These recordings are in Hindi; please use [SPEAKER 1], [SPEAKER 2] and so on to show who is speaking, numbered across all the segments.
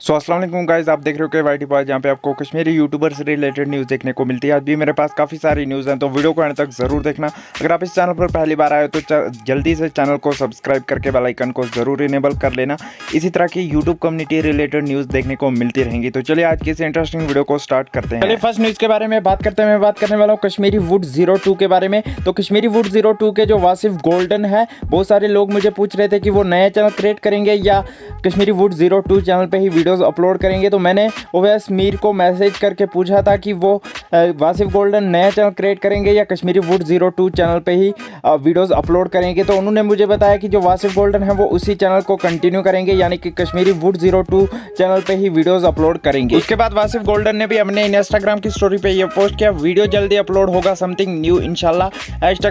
[SPEAKER 1] अस्सलाम वालेकुम गाइस, आप देख रहे हो के वाईटी बॉय, जहाँ पे आपको कश्मीरी यूट्यूबर से रिलेटेड न्यूज़ देखने को मिलती है। आज भी मेरे पास काफ़ी सारी न्यूज़ हैं, तो वीडियो को अंत तक ज़रूर देखना। अगर आप इस चैनल पर पहली बार आए हो तो जल्दी से चैनल को सब्सक्राइब करके बेल आइकन को ज़रूर इनेबल कर लेना। इसी तरह की यूट्यूब कम्युनिटी रिलेटेड न्यूज़ देखने को मिलती रहेंगी। तो चलिए आज की इस इंटरेस्टिंग वीडियो को स्टार्ट करते हैं। चलिए फर्स्ट न्यूज़ के बारे में बात करते हैं। मैं बात करने वाला हूँ कश्मीरी वुड 02 के बारे में। तो कश्मीरी वुड 02 के जो वासिफ गोल्डन है, बहुत सारे लोग मुझे पूछ रहे थे कि वो नया चैनल क्रिएट करेंगे या कश्मीरी वुड 02 चैनल पे ही वीडियोस अपलोड करेंगे। तो मैंने ओवैस मीर को मैसेज करके पूछा था कि वो वासिफ गोल्डन नया चैनल क्रिएट करेंगे या कश्मीरी वुड 02 चैनल पे ही वीडियोस अपलोड करेंगे। तो उन्होंने मुझे बताया कि जो वासिफ गोल्डन है वो उसी चैनल को कंटिन्यू करेंगे, यानी कि कश्मीरी वुड 02 चैनल पे ही वीडियोस अपलोड करेंगे। उसके बाद वासिफ गोल्डन ने भी अपने इंस्टाग्राम की स्टोरी पे ये पोस्ट किया, वीडियो जल्दी अपलोड होगा, समथिंग न्यू इंशाल्लाह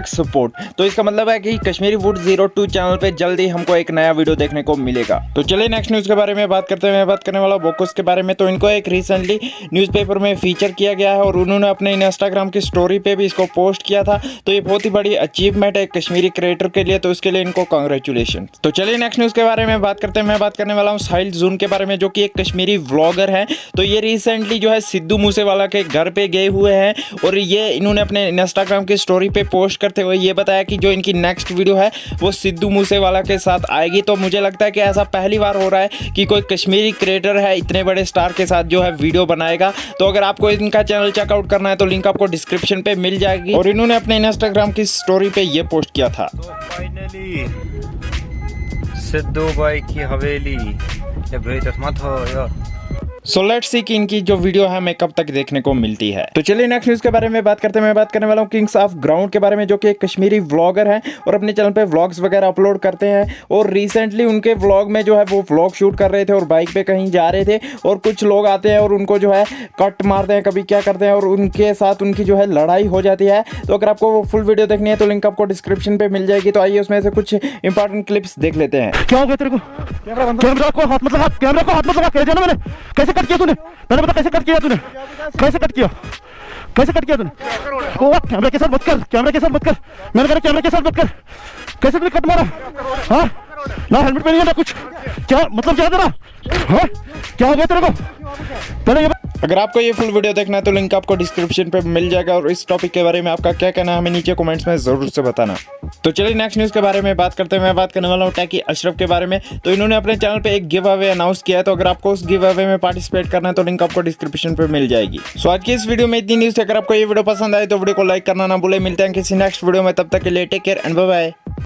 [SPEAKER 1] #सपोर्ट। तो इसका मतलब है कि कश्मीरी वुड 02 चैनल पे जल्दी हमको एक नया वीडियो देखने को मिलेगा। तो चलिए नेक्स्ट न्यूज़ के बारे में बात करते हैं। मैं बात करने वाला बोकोस के बारे में। तो इनको एक रिसेंटली न्यूज़पेपर में फीचर किया गया है और उन्होंने अपने इंस्टाग्राम की स्टोरी पे भी इसको पोस्ट किया था। तो ये बहुत ही बड़ी अचीवमेंट है कश्मीरी क्रिएटर के लिए, तो उसके लिए इनको कांग्रेचुलेशन। तो चलिए नेक्स्ट न्यूज़ के बारे में बात करते हैं। मैं बात करने वाला हूँ साहिल जून के बारे में, जो कि एक कश्मीरी व्लॉगर है। तो ये रिसेंटली जो है सिद्धू मूसेवाला के घर पे गए हुए हैं और ये इन्होंने अपने इंस्टाग्राम की स्टोरी पे पोस्ट करते हुए ये बताया कि जो इनकी नेक्स्ट वीडियो है वो सिद्धू मूसेवाला के साथ आएगी। तो मुझे लगता है कि ऐसा पहली बार हो रहा है कि कोई कश्मीरी क्रिएटर है इतने बड़े स्टार के साथ जो है वीडियो बनाएगा। तो अगर आपको इनका चैनल चेकआउट करना है तो लिंक आपको डिस्क्रिप्शन पे मिल जाएगी। और इन्होंने अपने इंस्टाग्राम की स्टोरी पे ये पोस्ट किया था।
[SPEAKER 2] तो फाइनली सिद्धू भाई की हवेली मत हो यार।
[SPEAKER 1] सो लेट्स सी कि इनकी जो वीडियो है हमें कब तक देखने को मिलती है। तो चलिए नेक्स्ट न्यूज़ के बारे में बात करते हैं। मैं बात करने वाला हूँ किंग्स ऑफ ग्राउंड के बारे में, जो कि एक कश्मीरी व्लॉगर हैं और अपने चैनल पे व्लॉग्स वगैरह अपलोड करते हैं। और रिसेंटली उनके व्लॉग में जो है वो व्लॉग शूट कर रहे थे और बाइक पे कहीं जा रहे थे और कुछ लोग आते हैं और उनको जो है कट मारते हैं, कभी क्या करते हैं और उनके साथ उनकी जो है लड़ाई हो जाती है। तो अगर आपको वो फुल वीडियो देखनी है तो लिंक आपको डिस्क्रिप्शन पे मिल जाएगी। तो आइए उसमें से कुछ इंपॉर्टेंट क्लिप्स देख लेते हैं।
[SPEAKER 3] क्या हो गया तेरे को? कैमरा को हाथ मत लगा, कैमरा को हाथ मत लगा। कह दिया ना मैंने। कैसे कट किया तूने? मैंने बता कैसे कट किया तूने? कैसे कट किया? कैसे कट किया तूने? ओ कैमरा के साथ मत कर, कैमरा के साथ मत कर। मैंने कहा कैमरा के साथ मत कर। कैसे तूने कट मारा? हाँ ना हेलमेट पहनी है ना कुछ। क्या मतलब क्या तेरा? हाँ क्या हो गया तेरे को? पहले ये
[SPEAKER 1] अगर आपको ये फुल वीडियो देखना है तो लिंक आपको डिस्क्रिप्शन पे मिल जाएगा। और इस टॉपिक के बारे में आपका क्या कहना है हमें नीचे कमेंट्स में जरूर से बताना। तो चलिए नेक्स्ट न्यूज़ के बारे में बात करते हैं। मैं बात करने वाला हूँ टैकी अशरफ के बारे में। तो इन्होंने अपने चैनल पे एक गिव अवे अनाउंस किया है। तो अगर आपको उस गिव अवे में पार्टिसिपेट करना है तो लिंक आपको डिस्क्रिप्शन पे मिल जाएगी। सो आज की इस वीडियो में इतनी न्यूज़। अगर आपको ये वीडियो पसंद आए तो वीडियो को लाइक करना ना भूले। मिलते हैं किसी नेक्स्ट वीडियो में, तब तक के लिए take care and bye bye.